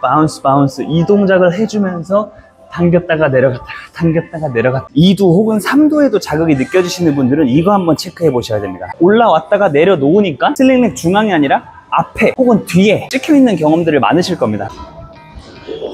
바운스 바운스 이 동작을 해주면서 당겼다가 내려갔다가 당겼다가 내려갔다 2두 혹은 3두에도 자극이 느껴지시는 분들은 이거 한번 체크해 보셔야 됩니다. 올라왔다가 내려놓으니까 슬링렉 중앙이 아니라 앞에 혹은 뒤에 찍혀있는 경험들을 많으실 겁니다.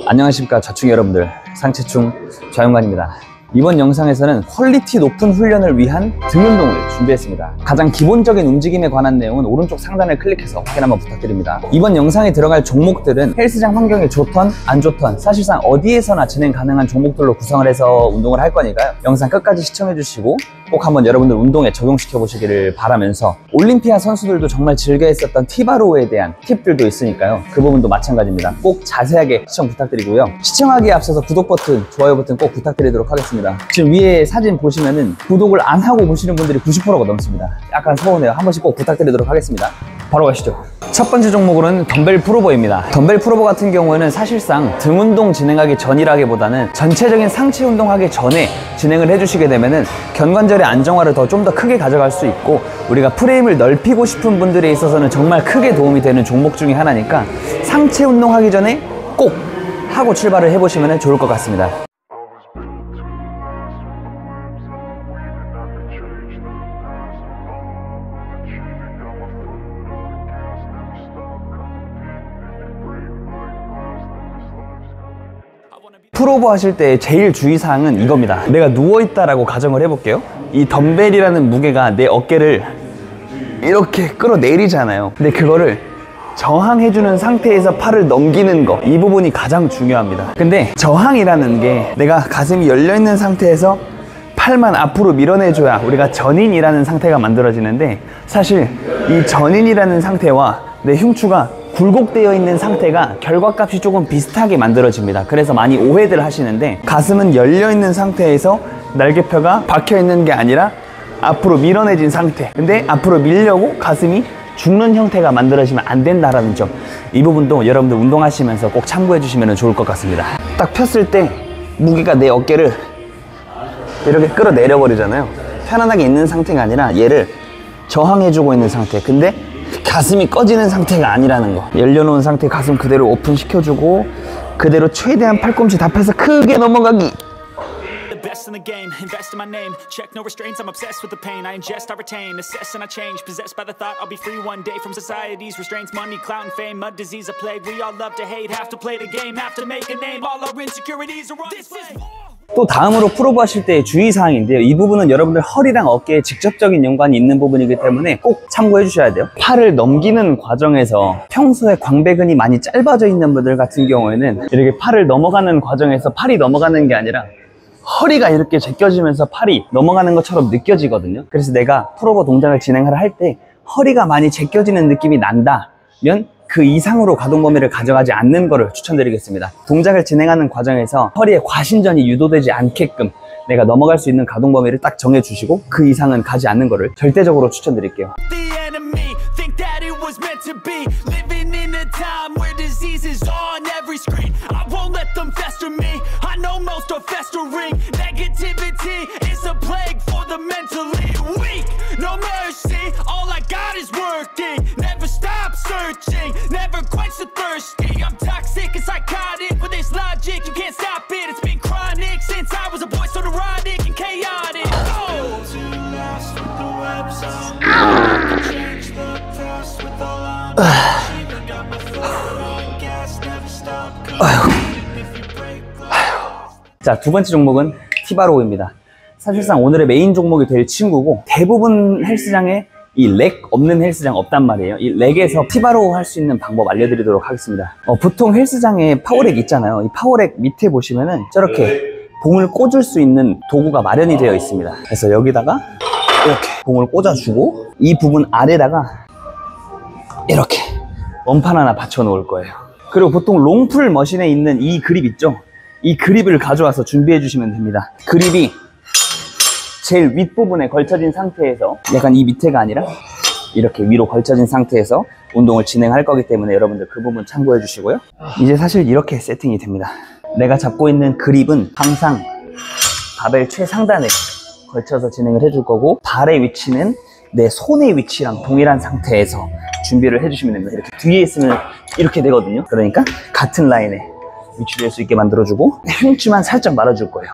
안녕하십니까 좌충 여러분들, 상체충 좌용관입니다. 이번 영상에서는 퀄리티 높은 훈련을 위한 등 운동을 준비했습니다. 가장 기본적인 움직임에 관한 내용은 오른쪽 상단을 클릭해서 확인 한번 부탁드립니다. 이번 영상에 들어갈 종목들은 헬스장 환경이 좋던 안 좋던 사실상 어디에서나 진행 가능한 종목들로 구성을 해서 운동을 할 거니까요. 영상 끝까지 시청해 주시고 꼭 한번 여러분들 운동에 적용시켜 보시기를 바라면서 올림피아 선수들도 정말 즐겨 했었던 티바로우에 대한 팁들도 있으니까요. 그 부분도 마찬가지입니다. 꼭 자세하게 시청 부탁드리고요. 시청하기에 앞서서 구독 버튼, 좋아요 버튼 꼭 부탁드리도록 하겠습니다. 지금 위에 사진 보시면은 구독을 안 하고 보시는 분들이 90%가 넘습니다. 약간 서운해요. 한 번씩 꼭 부탁드리도록 하겠습니다. 바로 가시죠. 첫 번째 종목으로는 덤벨 풀오버입니다. 덤벨 풀오버 같은 경우에는 사실상 등 운동 진행하기 전이라기보다는 전체적인 상체 운동하기 전에 진행을 해주시게 되면은 견관절의 안정화를 좀 더 크게 가져갈 수 있고 우리가 프레임을 넓히고 싶은 분들에 있어서는 정말 크게 도움이 되는 종목 중에 하나니까 상체 운동하기 전에 꼭 하고 출발을 해보시면 좋을 것 같습니다. 풀오버 하실 때 제일 주의사항은 이겁니다. 내가 누워있다라고 가정을 해볼게요. 이 덤벨이라는 무게가 내 어깨를 이렇게 끌어내리잖아요. 근데 그거를 저항해주는 상태에서 팔을 넘기는 거, 이 부분이 가장 중요합니다. 근데 저항이라는 게 내가 가슴이 열려있는 상태에서 팔만 앞으로 밀어내줘야 우리가 전인이라는 상태가 만들어지는데, 사실 이 전인이라는 상태와 내 흉추가 굴곡되어 있는 상태가 결과값이 조금 비슷하게 만들어집니다. 그래서 많이 오해들 하시는데, 가슴은 열려있는 상태에서 날개뼈가 박혀있는 게 아니라 앞으로 밀어내진 상태. 근데 앞으로 밀려고 가슴이 죽는 형태가 만들어지면 안 된다라는 점, 이 부분도 여러분들 운동하시면서 꼭 참고해 주시면 좋을 것 같습니다. 딱 폈을 때 무게가 내 어깨를 이렇게 끌어내려 버리잖아요. 편안하게 있는 상태가 아니라 얘를 저항해주고 있는 상태. 근데 가슴이 꺼지는 상태가 아니라는 거. 열려놓은 상태 가슴 그대로 오픈 시켜주고 그대로 최대한 팔꿈치 다 펴서 크게 넘어가기. Best in the game, invest in my name. Check no restraints, I'm obsessed with the pain. I ingest, I retain, assess and I change. Possessed by the thought I'll be free one day from society's restraints. Money, clout and fame, mud, disease, a plague. We all love to hate, have to play the game, have to make a name. All our insecurities are on display. 또 다음으로 풀오버 하실 때의 주의사항인데요. 이 부분은 여러분들 허리랑 어깨에 직접적인 연관이 있는 부분이기 때문에 꼭 참고해 주셔야 돼요. 팔을 넘기는 과정에서 평소에 광배근이 많이 짧아져 있는 분들 같은 경우에는 이렇게 팔을 넘어가는 과정에서 팔이 넘어가는 게 아니라 허리가 이렇게 제껴지면서 팔이 넘어가는 것처럼 느껴지거든요. 그래서 내가 풀오버 동작을 진행을 할 때 허리가 많이 제껴지는 느낌이 난다면 그 이상으로 가동 범위를 가져가지 않는 것을 추천드리겠습니다. 동작을 진행하는 과정에서 허리에 과신전이 유도되지 않게끔 내가 넘어갈 수 있는 가동 범위를 딱 정해주시고 그 이상은 가지 않는 것을 절대적으로 추천드릴게요. Never quite so thirsty. I'm toxic and psychotic with this logic. You can't stop it. It's been chronic since I was a boy, so neurotic and chaotic. 자, 두 번째 종목은 티바로우입니다. 사실상 오늘의 메인 종목이 될 친구고, 대부분 헬스장에 이 렉 없는 헬스장 없단 말이에요. 이 렉에서 티바로우 할 수 있는 방법 알려드리도록 하겠습니다. 보통 헬스장에 파워렉 있잖아요. 이 파워렉 밑에 보시면은 저렇게 봉을 꽂을 수 있는 도구가 마련이 되어 있습니다. 그래서 여기다가 이렇게 봉을 꽂아주고 이 부분 아래다가 이렇게 원판 하나 받쳐 놓을 거예요. 그리고 보통 롱풀 머신에 있는 이 그립 있죠? 이 그립을 가져와서 준비해 주시면 됩니다. 그립이 제일 윗부분에 걸쳐진 상태에서, 약간 이 밑에가 아니라 이렇게 위로 걸쳐진 상태에서 운동을 진행할 거기 때문에 여러분들 그 부분 참고해 주시고요. 이제 사실 이렇게 세팅이 됩니다. 내가 잡고 있는 그립은 항상 바벨 최상단에 걸쳐서 진행을 해줄 거고, 발의 위치는 내 손의 위치랑 동일한 상태에서 준비를 해주시면 됩니다. 이렇게 뒤에 있으면 이렇게 되거든요. 그러니까 같은 라인에 위치될 수 있게 만들어주고 흉추만 살짝 말아줄 거예요.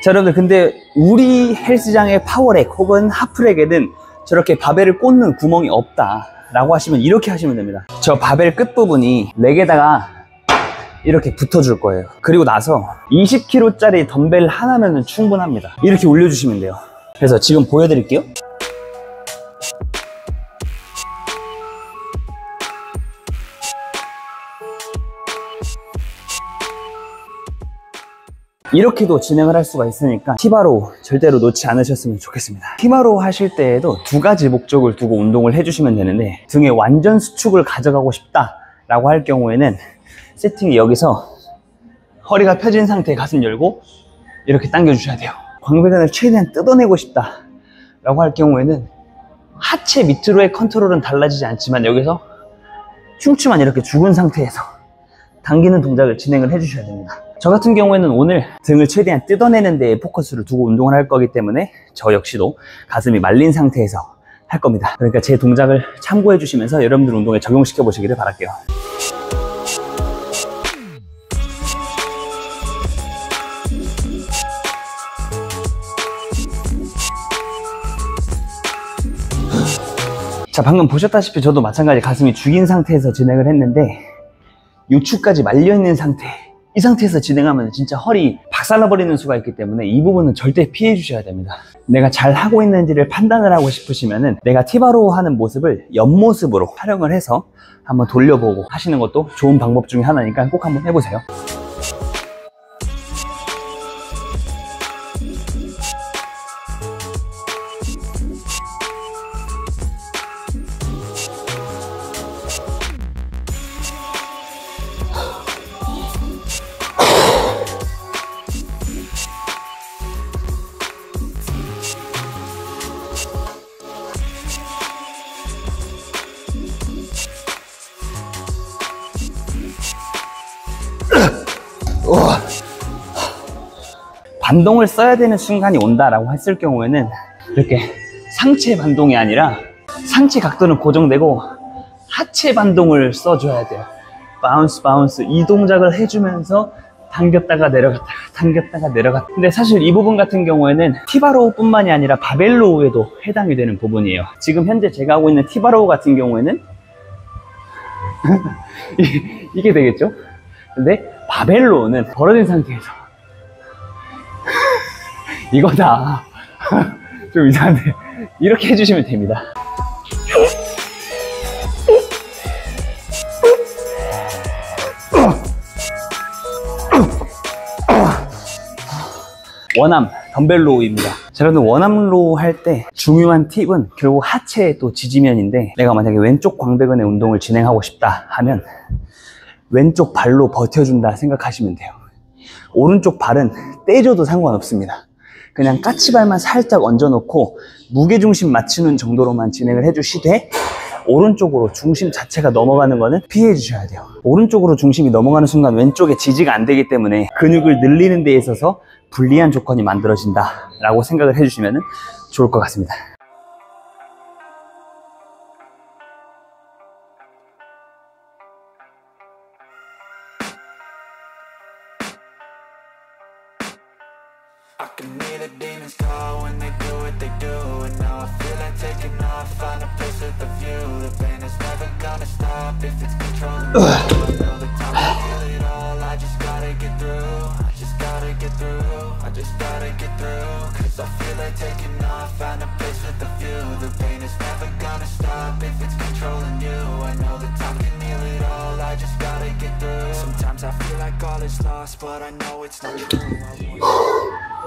자, 여러분들, 근데 우리 헬스장의 파워렉 혹은 하프렉에는 저렇게 바벨을 꽂는 구멍이 없다 라고 하시면 이렇게 하시면 됩니다. 저 바벨 끝부분이 렉에다가 이렇게 붙어줄 거예요. 그리고 나서 20kg 짜리 덤벨 하나면 충분합니다. 이렇게 올려주시면 돼요. 그래서 지금 보여드릴게요. 이렇게도 진행을 할 수가 있으니까 티바로 절대로 놓지 않으셨으면 좋겠습니다. 티바로 하실 때에도 두 가지 목적을 두고 운동을 해주시면 되는데, 등의 완전 수축을 가져가고 싶다 라고 할 경우에는 세팅이 여기서 허리가 펴진 상태에 가슴 열고 이렇게 당겨주셔야 돼요. 광배근을 최대한 뜯어내고 싶다 라고 할 경우에는 하체 밑으로의 컨트롤은 달라지지 않지만 여기서 흉추만 이렇게 죽은 상태에서 당기는 동작을 진행을 해주셔야 됩니다. 저 같은 경우에는 오늘 등을 최대한 뜯어내는 데에 포커스를 두고 운동을 할 거기 때문에 저 역시도 가슴이 말린 상태에서 할 겁니다. 그러니까 제 동작을 참고해 주시면서 여러분들 운동에 적용시켜 보시기를 바랄게요. 자, 방금 보셨다시피 저도 마찬가지 가슴이 죽인 상태에서 진행을 했는데, 요추까지 말려있는 상태, 이 상태에서 진행하면 진짜 허리 박살나버리는 수가 있기 때문에 이 부분은 절대 피해 주셔야 됩니다. 내가 잘 하고 있는지를 판단을 하고 싶으시면은 내가 티바로 하는 모습을 옆모습으로 촬영을 해서 한번 돌려보고 하시는 것도 좋은 방법 중에 하나니까 꼭 한번 해보세요. 반동을 써야 되는 순간이 온다라고 했을 경우에는 이렇게 상체 반동이 아니라 상체 각도는 고정되고 하체 반동을 써줘야 돼요. 바운스 바운스, 이 동작을 해주면서 당겼다가 내려갔다가 당겼다가 내려갔다. 근데 사실 이 부분 같은 경우에는 티바로우 뿐만이 아니라 바벨로우에도 해당이 되는 부분이에요. 지금 현재 제가 하고 있는 티바로우 같은 경우에는 이게 되겠죠? 근데 바벨로우는 벌어진 상태에서 이거다. 좀 이상한데 이렇게 해주시면 됩니다. 원암 덤벨로우입니다. 자, 여러분, 원암로우 할 때 중요한 팁은 결국 하체의 또 지지면인데, 내가 만약에 왼쪽 광배근의 운동을 진행하고 싶다 하면 왼쪽 발로 버텨준다 생각하시면 돼요. 오른쪽 발은 떼줘도 상관없습니다. 그냥 까치발만 살짝 얹어놓고 무게중심 맞추는 정도로만 진행을 해주시되, 오른쪽으로 중심 자체가 넘어가는 거는 피해 주셔야 돼요. 오른쪽으로 중심이 넘어가는 순간 왼쪽에 지지가 안 되기 때문에 근육을 늘리는 데 있어서 불리한 조건이 만들어진다 라고 생각을 해주시면 좋을 것 같습니다. I can hear the demons call when they do what they do. And now I feel like taking off, find a place with a view. The pain is never gonna stop if it's controlling me. I know the time to feel it all, I just gotta get through. I just gotta get through, I just gotta get through. Cause I feel like taking off, find a place with a view. The pain is never gonna stop if it's controlling you. I know the time can heal it all, I just gotta get through. Sometimes I feel like all is lost, but I know it's not true.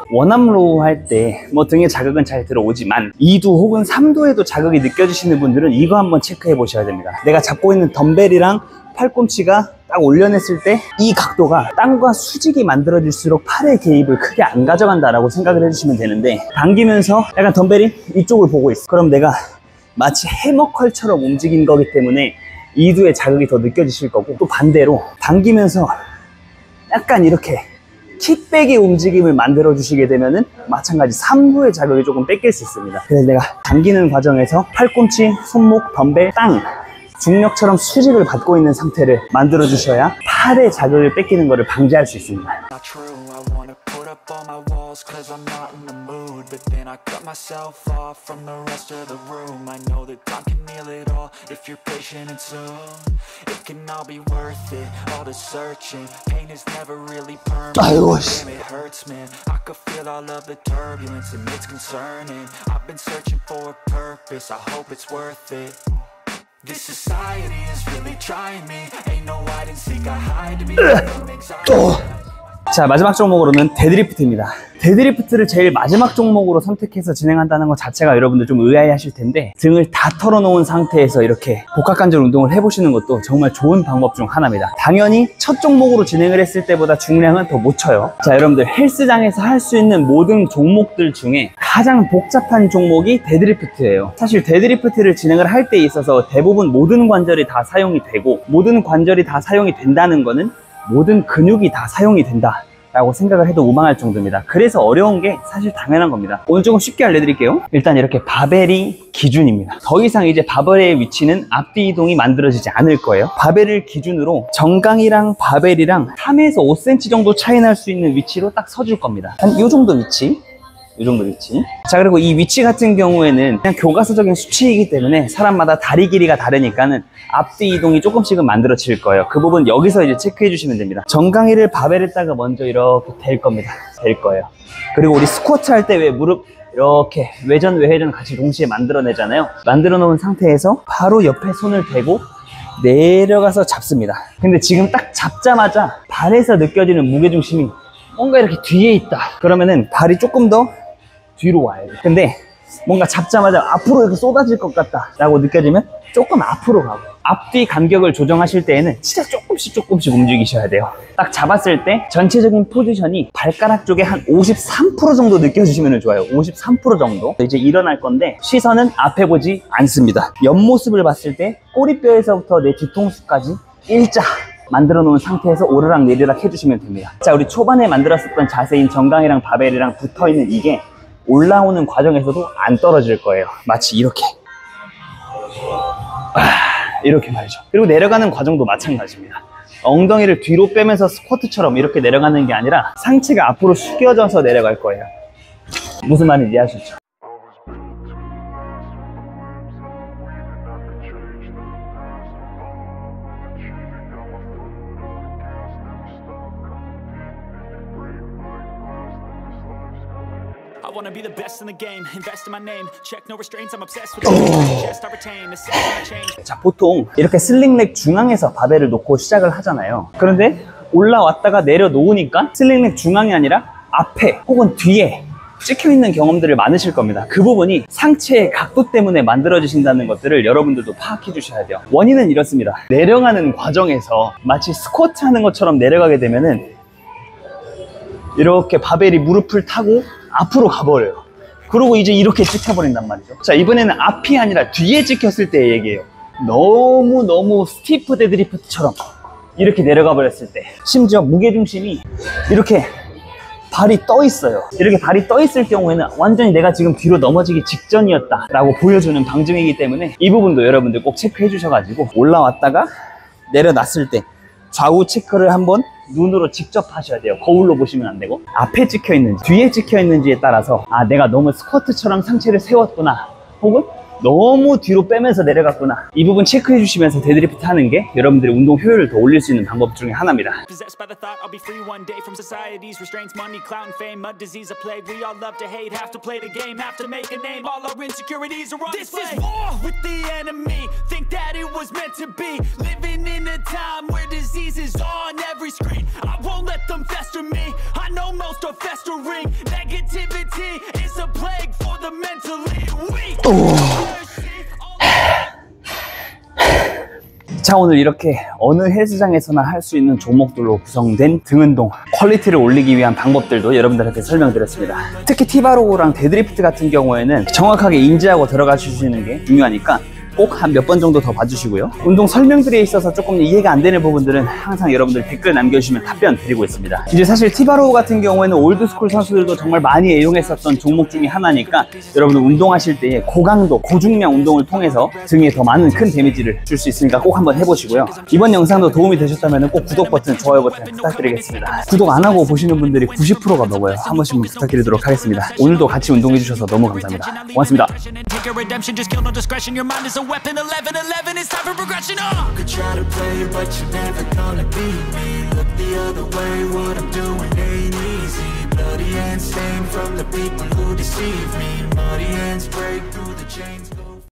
원암로우 할 때 뭐 등에 자극은 잘 들어오지만 2두 혹은 3두에도 자극이 느껴지시는 분들은 이거 한번 체크해 보셔야 됩니다. 내가 잡고 있는 덤벨이랑 팔꿈치가 딱 올려냈을 때 이 각도가 땅과 수직이 만들어질수록 팔의 개입을 크게 안 가져간다라고 생각을 해주시면 되는데, 당기면서 약간 덤벨이 이쪽을 보고 있어. 그럼 내가 마치 해머컬처럼 움직인 거기 때문에 2두의 자극이 더 느껴지실 거고, 또 반대로 당기면서 약간 이렇게 킥백의 움직임을 만들어 주시게 되면은 마찬가지 3부의 자극을 조금 뺏길 수 있습니다. 그래서 내가 당기는 과정에서 팔꿈치, 손목, 덤벨, 땅 중력처럼 수직을 받고 있는 상태를 만들어 주셔야 팔의 자극을 뺏기는 것을 방지할 수 있습니다. Not true, I wanna put up all my walls cause I'm not in the mood. But then I cut myself off from the rest of the room. I know that time can heal it all if you're patient and soon it can all be worth it, all the searching. Pain is never really permanent. Damn, it hurts, man. I could feel all of the turbulence and it's concerning. I've been searching for a purpose, I hope it's worth it. This society is really trying me. Ain't no hide and seek, I hide to be 자, 마지막 종목으로는 데드리프트입니다. 데드리프트를 제일 마지막 종목으로 선택해서 진행한다는 것 자체가 여러분들 좀 의아해 하실 텐데, 등을 다 털어놓은 상태에서 이렇게 복합관절 운동을 해보시는 것도 정말 좋은 방법 중 하나입니다. 당연히 첫 종목으로 진행을 했을 때보다 중량은 더 못 쳐요. 자, 여러분들 헬스장에서 할 수 있는 모든 종목들 중에 가장 복잡한 종목이 데드리프트예요. 사실 데드리프트를 진행을 할 때 있어서 대부분 모든 관절이 다 사용이 되고, 모든 관절이 다 사용이 된다는 거는 모든 근육이 다 사용이 된다 라고 생각을 해도 무방할 정도입니다. 그래서 어려운 게 사실 당연한 겁니다. 오늘 조금 쉽게 알려드릴게요. 일단 이렇게 바벨이 기준입니다. 더 이상 이제 바벨의 위치는 앞뒤 이동이 만들어지지 않을 거예요. 바벨을 기준으로 정강이랑 바벨이랑 3에서 5cm 정도 차이 날 수 있는 위치로 딱 서줄 겁니다. 한 이 정도 위치, 이 정도 위치. 자, 그리고 이 위치 같은 경우에는 그냥 교과서적인 수치이기 때문에 사람마다 다리 길이가 다르니까는 앞뒤 이동이 조금씩은 만들어질 거예요. 그 부분 여기서 이제 체크해 주시면 됩니다. 정강이를 바벨에다가 먼저 이렇게 댈 겁니다. 댈 거예요. 그리고 우리 스쿼트 할 때 왜 무릎 이렇게 외전 외회전 같이 동시에 만들어내잖아요. 만들어 놓은 상태에서 바로 옆에 손을 대고 내려가서 잡습니다. 근데 지금 딱 잡자마자 발에서 느껴지는 무게중심이 뭔가 이렇게 뒤에 있다. 그러면은 발이 조금 더 뒤로 와야 돼. 근데 뭔가 잡자마자 앞으로 이렇게 쏟아질 것 같다 라고 느껴지면 조금 앞으로 가고, 앞뒤 간격을 조정하실 때에는 진짜 조금씩 움직이셔야 돼요. 딱 잡았을 때 전체적인 포지션이 발가락 쪽에 한 53% 정도 느껴지시면 좋아요. 53% 정도. 이제 일어날 건데 시선은 앞에 보지 않습니다. 옆모습을 봤을 때 꼬리뼈에서부터 내 뒤통수까지 일자 만들어 놓은 상태에서 오르락 내리락 해주시면 됩니다. 자, 우리 초반에 만들었었던 자세인 정강이랑 바벨이랑 붙어있는 이게 올라오는 과정에서도 안 떨어질 거예요. 마치 이렇게 이렇게 말이죠. 그리고 내려가는 과정도 마찬가지입니다. 엉덩이를 뒤로 빼면서 스쿼트처럼 이렇게 내려가는 게 아니라 상체가 앞으로 숙여져서 내려갈 거예요. 무슨 말인지 이해하셨죠? I wanna be the best in the game, invest in my name, check no restraints, I'm obsessed with the just I retain, the system I change. 자, 보통 이렇게 슬링렉 중앙에서 바벨을 놓고 시작을 하잖아요. 그런데 올라왔다가 내려놓으니까 슬링렉 중앙이 아니라 앞에 혹은 뒤에 찍혀있는 경험들을 많으실 겁니다. 그 부분이 상체의 각도 때문에 만들어지신다는 것들을 여러분들도 파악해 주셔야 돼요. 원인은 이렇습니다. 내려가는 과정에서 마치 스쿼트 하는 것처럼 내려가게 되면은 이렇게 바벨이 무릎을 타고 앞으로 가버려요. 그리고 이제 이렇게 찍혀버린단 말이죠. 자, 이번에는 앞이 아니라 뒤에 찍혔을 때의 얘기예요. 너무 스티프 데드리프트처럼 이렇게 내려가 버렸을 때, 심지어 무게중심이 이렇게 발이 떠 있어요. 이렇게 발이 떠 있을 경우에는 완전히 내가 지금 뒤로 넘어지기 직전이었다 라고 보여주는 방증이기 때문에 이 부분도 여러분들 꼭 체크해 주셔가지고 올라왔다가 내려놨을 때 좌우 체크를 한번 눈으로 직접 하셔야 돼요. 거울로 보시면 안 되고, 앞에 찍혀 있는지 뒤에 찍혀 있는지에 따라서 아, 내가 너무 스쿼트처럼 상체를 세웠구나, 혹은 너무 뒤로 빼면서 내려갔구나, 이 부분 체크해 주시면서 데드리프트 하는 게 여러분들의 운동 효율을 더 올릴 수 있는 방법 중에 하나입니다. Possessed by the thought I'll be free one day from society's restraints, money, clout, and fame, mud, disease, a plague. We all love to hate, have to play the game, have to make a name. All our insecurities are on display. This is war with the enemy. Think that it was meant to be. Living in a time where disease is on every screen. I won't let them fester me. I know most are festering. Negativity is a plague for the mentally weak. 자, 오늘 이렇게 어느 헬스장에서나 할 수 있는 종목들로 구성된 등운동 퀄리티를 올리기 위한 방법들도 여러분들한테 설명드렸습니다. 특히 티바로우랑 데드리프트 같은 경우에는 정확하게 인지하고 들어가 주시는 게 중요하니까 꼭 한 몇 번 정도 더 봐주시고요. 운동 설명들에 있어서 조금 이해가 안 되는 부분들은 항상 여러분들 댓글 남겨주시면 답변 드리고 있습니다. 이제 사실 티바로우 같은 경우에는 올드스쿨 선수들도 정말 많이 애용했었던 종목 중에 하나니까 여러분들 운동하실 때에 고강도, 고중량 운동을 통해서 등에 더 많은 큰 데미지를 줄 수 있으니까 꼭 한번 해보시고요. 이번 영상도 도움이 되셨다면 꼭 구독 버튼, 좋아요 버튼 부탁드리겠습니다. 구독 안 하고 보시는 분들이 90%가 넘어요. 한 번씩만 부탁드리도록 하겠습니다. 오늘도 같이 운동해 주셔서 너무 감사합니다. 고맙습니다. Take a redemption, just kill no discretion. Your mind is a weapon. 11-11, it's time for progression. Could try to play it, but you're never gonna beat me. Look the other way, what I'm doing ain't easy. Bloody hands stained from the people who deceive me. Muddy hands break through the chains.